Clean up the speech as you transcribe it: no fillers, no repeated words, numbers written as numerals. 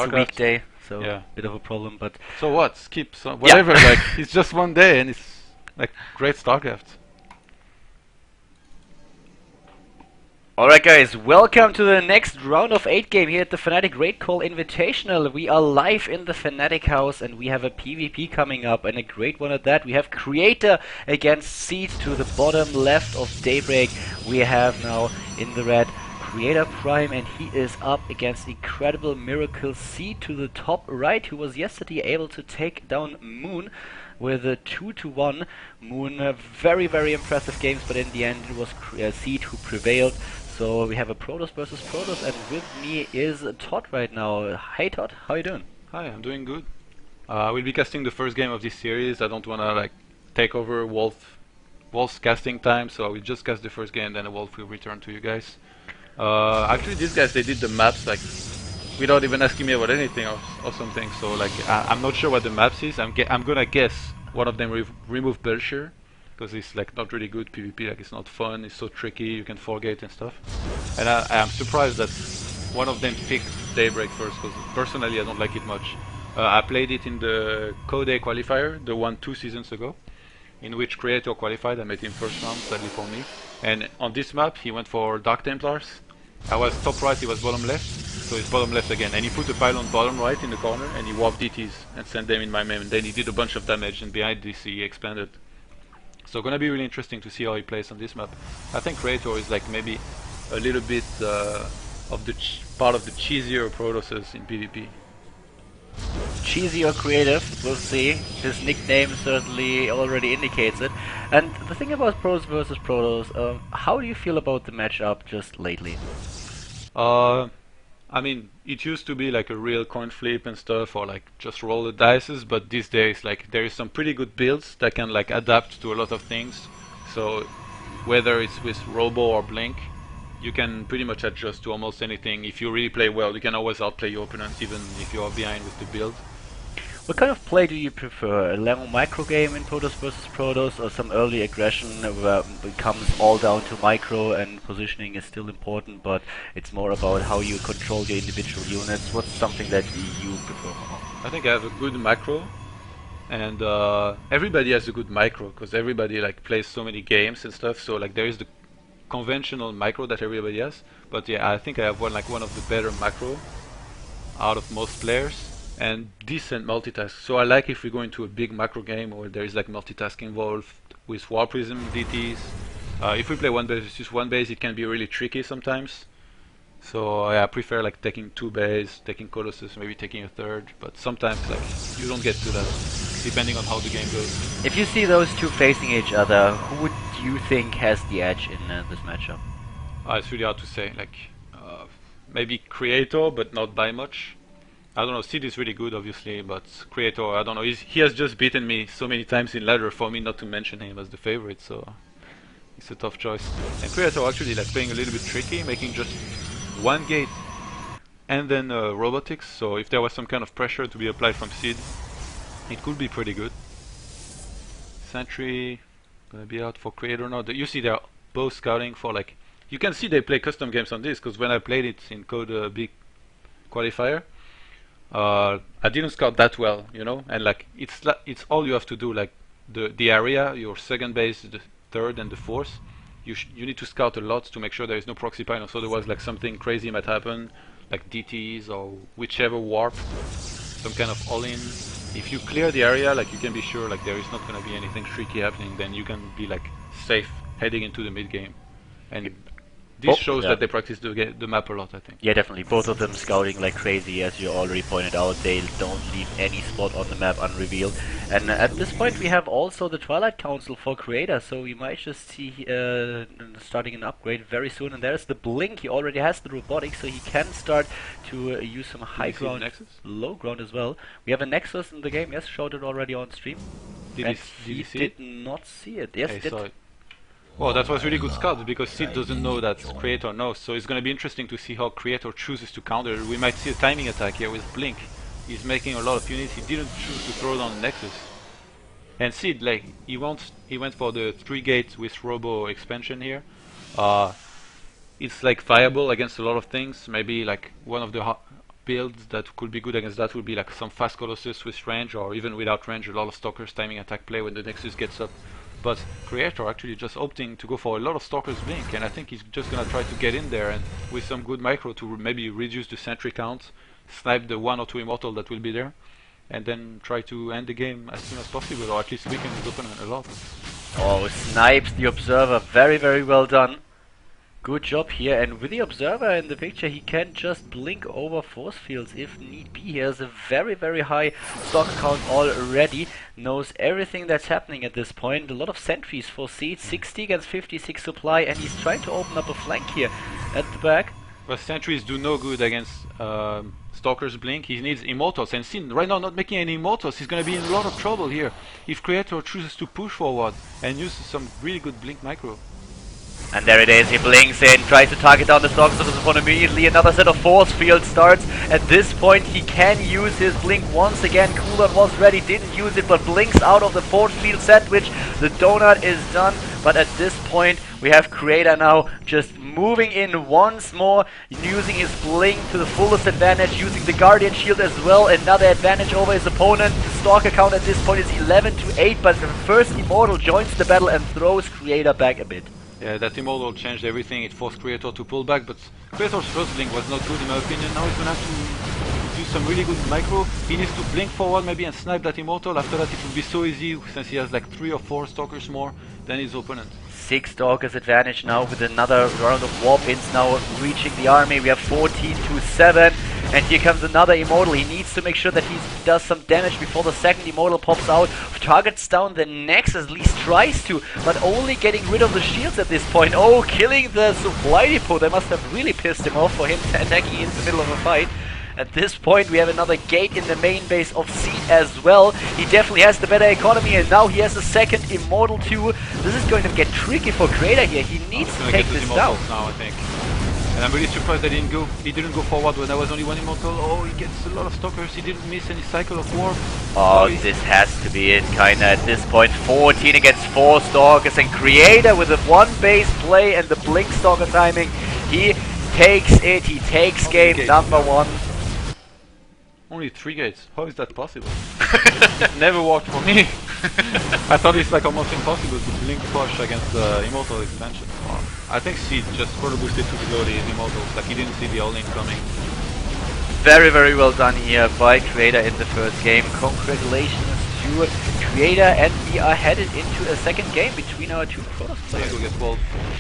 a StarCraft. weekday, so Yeah. bit of a problem, but So what? Skip. So yeah. whatever. Like it's just one day, and it's like great StarCraft. Alright guys, welcome to the next round of 8 game here at the FnaticRaidCall Invitational. We are live in the Fnatic house and we have a PvP coming up, and a great one at that. We have Creator against Seed to the bottom left of Daybreak. We have now in the red Creator Prime, and he is up against Incredible Miracle Seed to the top right, who was yesterday able to take down Moon with a 2-1. Moon, very impressive games, but in the end it was Seed who prevailed. So we have a Protoss versus Protoss, and with me is Todd right now. Hey Todd, how you doing? Hi, I'm doing good. We'll be casting the first game of this series. I don't wanna like take over Wolf's casting time, so I will just cast the first game, then Wolf will return to you guys. Actually, these guys, they did the maps like without even asking me about anything or something. So like I'm not sure what the maps is. I'm gonna guess one of them remove Belcher, because it's like not really good PvP. Like it's not fun. It's so tricky. You can forget and stuff. And I am surprised that one of them picked Daybreak first, because personally I don't like it much. I played it in the Code A qualifier, the one 2 seasons ago, in which Creator qualified. I made him first round, sadly for me. And on this map, he went for Dark Templars. I was top right, he was bottom left, so he's bottom left again. And he put a pylon bottom right in the corner, and he warped DTs and sent them in my main. And then he did a bunch of damage, and behind this he expanded. So gonna be really interesting to see how he plays on this map. I think Creator is like maybe a little bit of the part of the cheesier Protosses in PvP. Cheesy or creative, we'll see. His nickname certainly already indicates it. And the thing about Protoss versus Protoss, how do you feel about the matchup just lately? I mean, it used to be like a real coin flip and stuff, or like just roll the dices, but these days like there is some pretty good builds that can like adapt to a lot of things. So whether it's with Robo or Blink, you can pretty much adjust to almost anything. If you really play well, you can always outplay your opponent even if you are behind with the build. What kind of play do you prefer? A long micro game in Protoss versus Protoss, or some early aggression where it comes all down to micro and positioning is still important, but it's more about how you control your individual units? What's something that you prefer more? I think I have a good macro, and everybody has a good micro because everybody like plays so many games and stuff. So like there is the conventional micro that everybody has, but yeah, I think I have one of the better macro out of most players. And decent multitask. So I like if we go into a big macro game where there is like multitasking involved with War Prism, DTs. If we play one base versus one base, it can be really tricky sometimes. So yeah, I prefer like taking 2 base, taking Colossus, maybe taking a third. But sometimes like you don't get to that, depending on how the game goes. If you see those two facing each other, who would you think has the edge in this matchup? It's really hard to say. Like maybe Creator, but not by much. I don't know, Sid is really good obviously, but Creator, I don't know, he has just beaten me so many times in ladder for me not to mention him as the favorite, so it's a tough choice. And Creator actually like playing a little bit tricky, making just one gate and then robotics, so if there was some kind of pressure to be applied from Sid, it could be pretty good. Sentry gonna be out for Creator now. You see they're both scouting for like, you can see they play custom games on this, because when I played it in Code B qualifier, I didn't scout that well, you know, and like it's all you have to do. Like the area, your second base, the third and the fourth, you need to scout a lot to make sure there is no proxy pylons. Otherwise, like something crazy might happen, like DTs or whichever warp, some kind of all-in. If you clear the area, like you can be sure like there is not gonna be anything tricky happening. Then you can be like safe heading into the mid game, and this shows that they practice the map a lot, I think. Yeah, definitely. Both of them scouting like crazy, as you already pointed out. They don't leave any spot on the map unrevealed. And at this point we have also the Twilight Council for Creator, so we might just see starting an upgrade very soon. And there's the Blink. He already has the robotics, so he can start to use some high ground, low ground as well. We have a Nexus in the game, yes, showed it already on stream. Did he see it? Did not see it. Yes, he saw it. Well, that was really good scout, because Sid doesn't know that Creator knows, so it's gonna be interesting to see how Creator chooses to counter. We might see a timing attack here with Blink. He's making a lot of units. He didn't choose to throw down Nexus. And Sid, like, he went for the 3 gate with Robo expansion here. It's like viable against a lot of things. Maybe like one of the builds that could be good against that would be like some fast Colossus with range, or even without range, a lot of Stalkers timing attack play when the Nexus gets up. But Creator actually just opting to go for a lot of Stalkers Blink, and I think he's just gonna try to get in there and with some good micro to maybe reduce the sentry count, snipe the 1 or 2 Immortal that will be there, and then try to end the game as soon as possible, or at least weaken his opponent a lot. Oh, snipes the Observer. Very, very well done. Good job here, and with the Observer in the picture, he can just blink over force fields if need be. He has a very, very high stock count already, knows everything that's happening at this point. A lot of sentries for Seed, 60 against 56 supply, and he's trying to open up a flank here at the back. But sentries do no good against Stalker's Blink. He needs Immortals, and Sin right now not making any Immortals. He's gonna be in a lot of trouble here if Creator chooses to push forward and uses some really good Blink micro. And there it is, he blinks in, tries to target down the Stalkers of his opponent immediately. Another set of force field starts. At this point, he can use his blink once again. Cooldown was ready, didn't use it, but blinks out of the force field sandwich. The donut is done, but at this point, we have Creator now just moving in once more, using his blink to the fullest advantage, using the Guardian Shield as well. Another advantage over his opponent. The Stalker count at this point is 11 to 8, but the first Immortal joins the battle and throws Creator back a bit. Yeah, that Immortal changed everything. It forced Creator to pull back, but Creator's first blink was not good in my opinion. Now he's gonna have to do some really good micro. He needs to blink forward maybe and snipe that Immortal. After that it will be so easy since he has like 3 or 4 Stalkers more than his opponent. 6 Stalkers advantage now with another round of warp-ins now reaching the army. We have 14 to 7. And here comes another Immortal. He needs to make sure that he does some damage before the second Immortal pops out. Targets down the Nexus, at least tries to, but only getting rid of the shields at this point. Oh, killing the supply depot. That must have really pissed him off for him attacking in the middle of a fight. At this point, we have another gate in the main base of Seed as well. He definitely has the better economy, and now he has a second Immortal too. This is going to get tricky for Creator here. He needs to take this down. Now, I think. And I'm really surprised that he didn't go forward when there was only one Immortal. Oh, he gets a lot of Stalkers. He didn't miss any cycle of warp. Oh, this has to be it, kinda at this point. 14 against 4 Stalkers, and Creator with a 1 base play and the Blink Stalker timing. He takes it. He takes game number 1. Only 3 gates. How is that possible? It never worked for me. I thought it's like almost impossible to blink push against the Immortal expansion. I think Seed just further boosted to below the Immortals, like he didn't see the all-in coming. Very, very well done here by Creator in the first game. Congratulations to Creator, and we are headed into a second game between our two Protoss players. Go get Wolf.